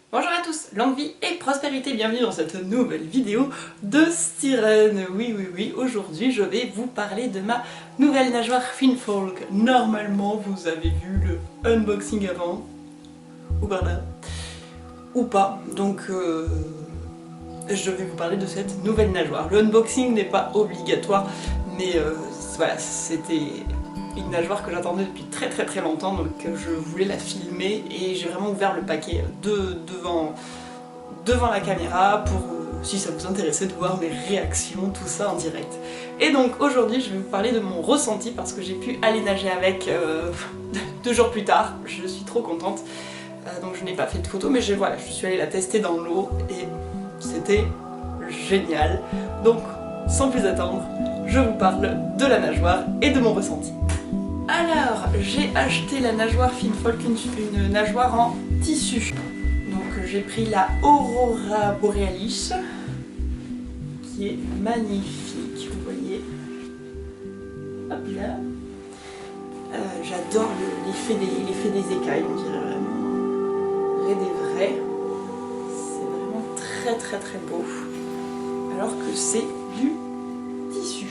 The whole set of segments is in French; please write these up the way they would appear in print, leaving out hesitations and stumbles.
Bonjour à tous, longue vie et prospérité, bienvenue dans cette nouvelle vidéo de Styrène. Oui, aujourd'hui je vais vous parler de ma nouvelle nageoire Finfolk. Normalement vous avez vu le unboxing avant, ou par là, ou pas, donc je vais vous parler de cette nouvelle nageoire. Le unboxing n'est pas obligatoire, mais voilà, c'était une nageoire que j'attendais depuis très longtemps, donc je voulais la filmer et j'ai vraiment ouvert le paquet devant la caméra pour, si ça vous intéressait, de voir mes réactions, tout ça en direct. Et donc aujourd'hui je vais vous parler de mon ressenti parce que j'ai pu aller nager avec 2 jours plus tard, je suis trop contente. Donc je n'ai pas fait de photos, mais voilà, je suis allée la tester dans l'eau et c'était génial. Donc sans plus attendre, je vous parle de la nageoire et de mon ressenti. Alors, j'ai acheté la nageoire Finfolk, une nageoire en tissu. Donc j'ai pris la Aurora Borealis, qui est magnifique, vous voyez. Hop là. J'adore l'effet des écailles, on dirait vraiment vrai des vrais. C'est vraiment très beau. Alors que c'est du tissu,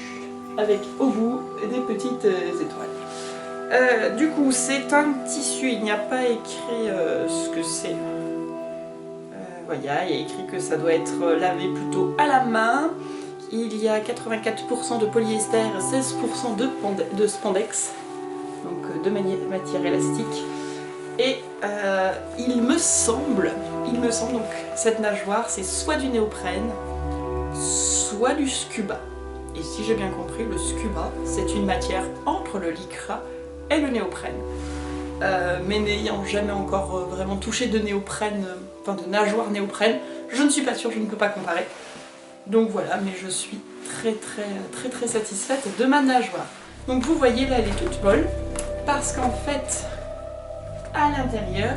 avec au bout des petites étoiles. Du coup, c'est un tissu, il n'y a pas écrit ce que c'est. Voilà, il y a écrit que ça doit être lavé plutôt à la main. Il y a 84% de polyester, 16% de spandex, donc de matière élastique. Et il me semble donc cette nageoire, c'est soit du néoprène, soit du scuba. Et si j'ai bien compris, le scuba, c'est une matière entre le lycra et le néoprène. Mais n'ayant jamais encore vraiment touché de néoprène, enfin de nageoire néoprène, je ne suis pas sûre, je ne peux pas comparer. Donc voilà, mais je suis très satisfaite de ma nageoire. Donc vous voyez là, elle est toute molle, parce qu'en fait, à l'intérieur,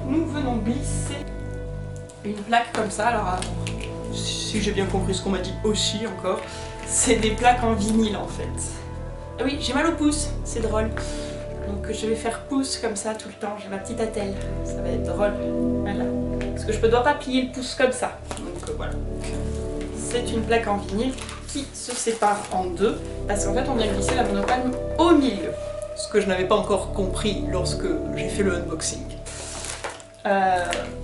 nous venons glisser une plaque comme ça. Alors si j'ai bien compris ce qu'on m'a dit aussi encore, c'est des plaques en vinyle en fait. Ah oui, j'ai mal au pouce, c'est drôle. Donc je vais faire pouce comme ça tout le temps, j'ai ma petite attelle, ça va être drôle. Voilà. Parce que je ne dois pas plier le pouce comme ça. Donc voilà. C'est une plaque en vinyle qui se sépare en deux, parce qu'en fait on vient glisser la monopalme au milieu. Ce que je n'avais pas encore compris lorsque j'ai fait le unboxing.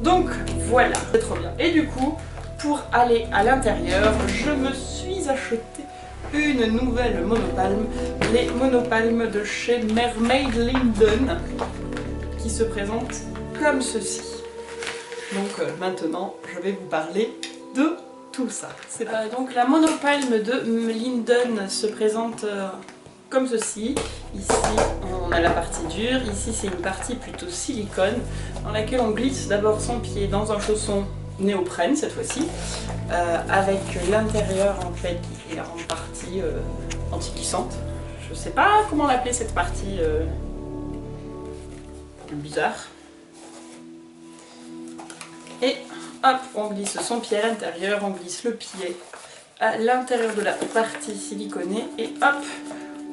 Donc voilà, c'est trop bien. Et du coup, pour aller à l'intérieur, je me suis acheté une nouvelle monopalme, les monopalmes de chez Mermaid Linden, qui se présentent comme ceci. Donc maintenant, je vais vous parler de tout ça. Donc la monopalme de Linden se présente comme ceci. Ici, on a la partie dure, ici c'est une partie plutôt silicone, dans laquelle on glisse d'abord son pied dans un chausson néoprène cette fois-ci, avec l'intérieur en fait qui est en partie anti-glissante. Je sais pas comment l'appeler cette partie bizarre. Et hop, on glisse son pied à l'intérieur, on glisse le pied à l'intérieur de la partie siliconée et hop,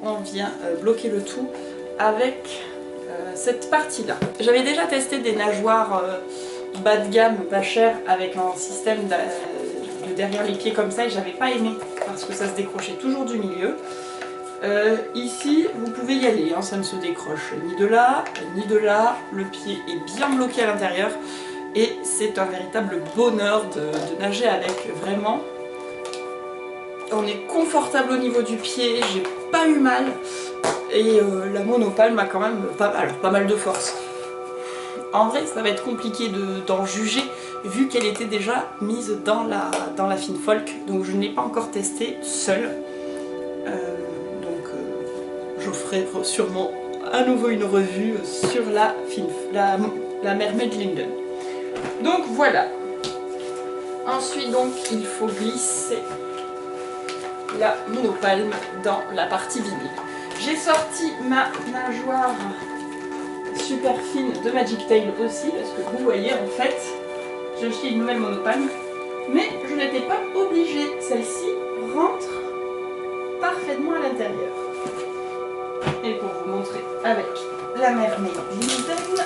on vient bloquer le tout avec cette partie-là. J'avais déjà testé des nageoires bas de gamme, pas cher, avec un système de derrière les pieds comme ça et j'avais pas aimé parce que ça se décrochait toujours du milieu. Ici, vous pouvez y aller, hein, ça ne se décroche ni de là, le pied est bien bloqué à l'intérieur et c'est un véritable bonheur de nager avec, vraiment. On est confortable au niveau du pied, j'ai pas eu mal et la monopalme a quand même pas mal de force. En vrai, ça va être compliqué d'en juger vu qu'elle était déjà mise dans la Finfolk, donc je n'ai pas encore testé seule. Je ferai sûrement à nouveau une revue sur la Mermaid Linden. Donc voilà. Ensuite donc il faut glisser la monopalme dans la partie vinyle. J'ai sorti ma nageoire super fine de Magic Tail aussi, parce que vous voyez en fait, j'ai acheté une nouvelle monopalme, mais je n'étais pas obligée. Celle-ci rentre parfaitement à l'intérieur. Et pour vous montrer avec la Mermaid Linden,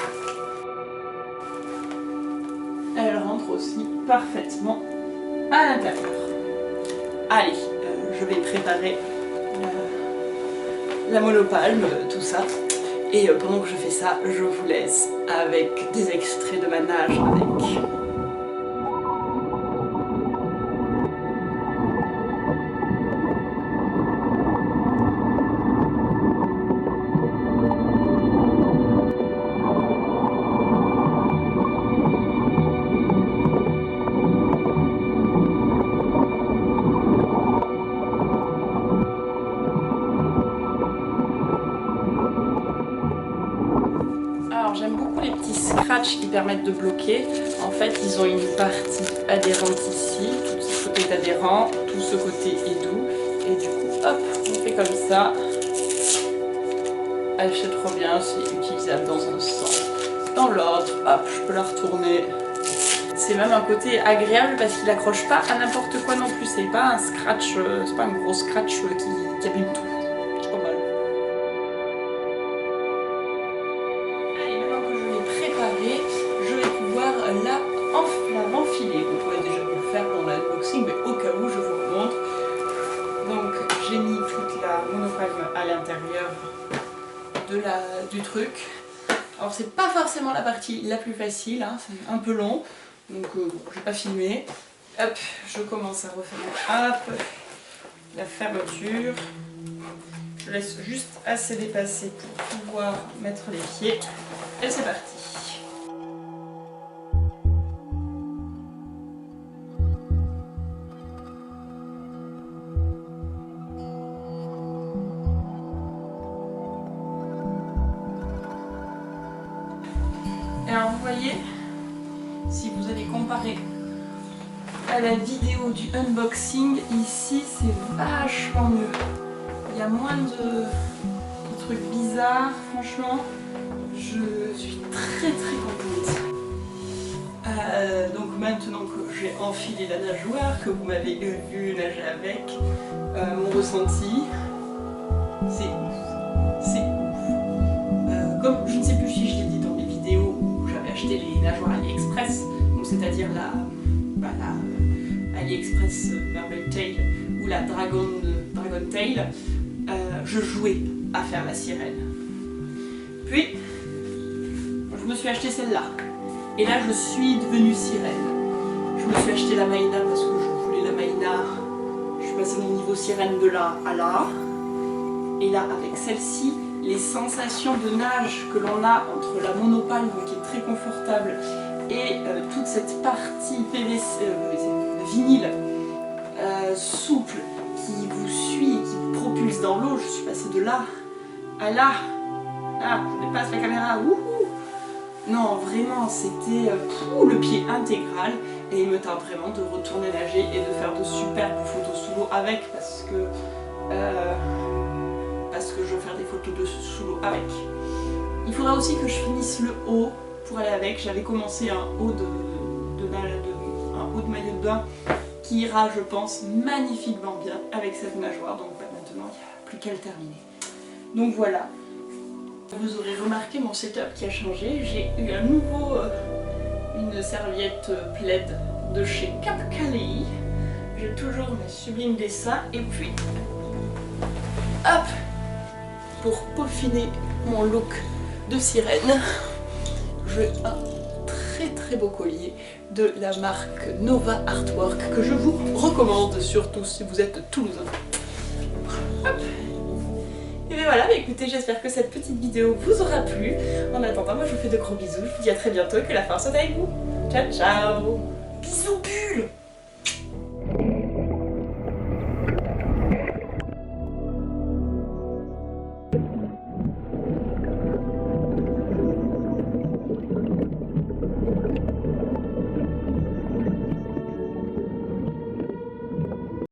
elle aussi parfaitement à l'intérieur. Allez, je vais préparer la monopalme, tout ça. Et pendant que je fais ça, je vous laisse avec des extraits de ma nage avec. Alors j'aime beaucoup les petits scratchs qui permettent de bloquer. En fait ils ont une partie adhérente ici, tout ce côté est adhérent, tout ce côté est doux. Et du coup hop, on fait comme ça. Ah, c'est trop bien, c'est utilisable dans un sens, dans l'autre, hop, je peux la retourner. C'est même un côté agréable parce qu'il accroche pas à n'importe quoi non plus, c'est pas un scratch, c'est pas un gros scratch qui abîme tout. C'est pas mal. Je vais pouvoir l'enfiler. Vous pouvez déjà le faire dans l'unboxing, mais au cas où je vous le montre. Donc j'ai mis toute la monopalme à l'intérieur du truc. Alors c'est pas forcément la partie la plus facile, hein, c'est un peu long, donc bon, je vais pas filmer. Hop, je commence à refaire la fermeture. Je laisse juste assez dépasser pour pouvoir mettre les pieds. Et c'est parti. Et alors vous voyez, si vous allez comparer à la vidéo du unboxing, ici c'est vachement mieux. Il y a moins de trucs bizarres, franchement, je suis très contente. Donc maintenant que j'ai enfilé la nageoire, que vous m'avez vu nager avec, mon ressenti, c'est ouf. C'est ouf. Comme je ne sais plus si je l'ai dit dans mes vidéos où j'avais acheté les nageoires AliExpress, donc c'est-à-dire la AliExpress Mermaid Tail ou la Dragon Tail, je jouais à faire la sirène. Puis, je me suis acheté celle-là. Et là, je suis devenue sirène. Je me suis acheté la Maïna parce que je voulais la Maïna. Je suis passée mon niveau sirène de là à là. Et là, avec celle-ci, les sensations de nage que l'on a entre la monopalme qui est très confortable et toute cette partie PVC, vinyle souple qui vous suit et qui vous propulse dans l'eau, je suis passée de là à là. Ah, je dépasse la caméra, wouhou! Non, vraiment, c'était le pied intégral et il me tente vraiment de retourner nager et de faire de superbes photos sous l'eau avec parce que je veux faire des photos sous l'eau avec. Il faudra aussi que je finisse le haut pour aller avec. J'avais commencé un haut de maillot de bain qui ira, je pense, magnifiquement bien avec cette nageoire. Donc maintenant, il n'y a plus qu'à le terminer. Donc voilà. Vous aurez remarqué mon setup qui a changé. J'ai eu à nouveau une serviette plaid de chez Cap Calais. J'ai toujours mes sublimes dessins. Et puis, hop, pour peaufiner mon look de sirène, j'ai un très beau collier de la marque Nova Artwork que je vous recommande, surtout si vous êtes toulousain. Hop. Et bien voilà, écoutez, j'espère que cette petite vidéo vous aura plu. En attendant, moi je vous fais de gros bisous, je vous dis à très bientôt et que la force soit avec vous. Ciao ciao. Bisous bulles.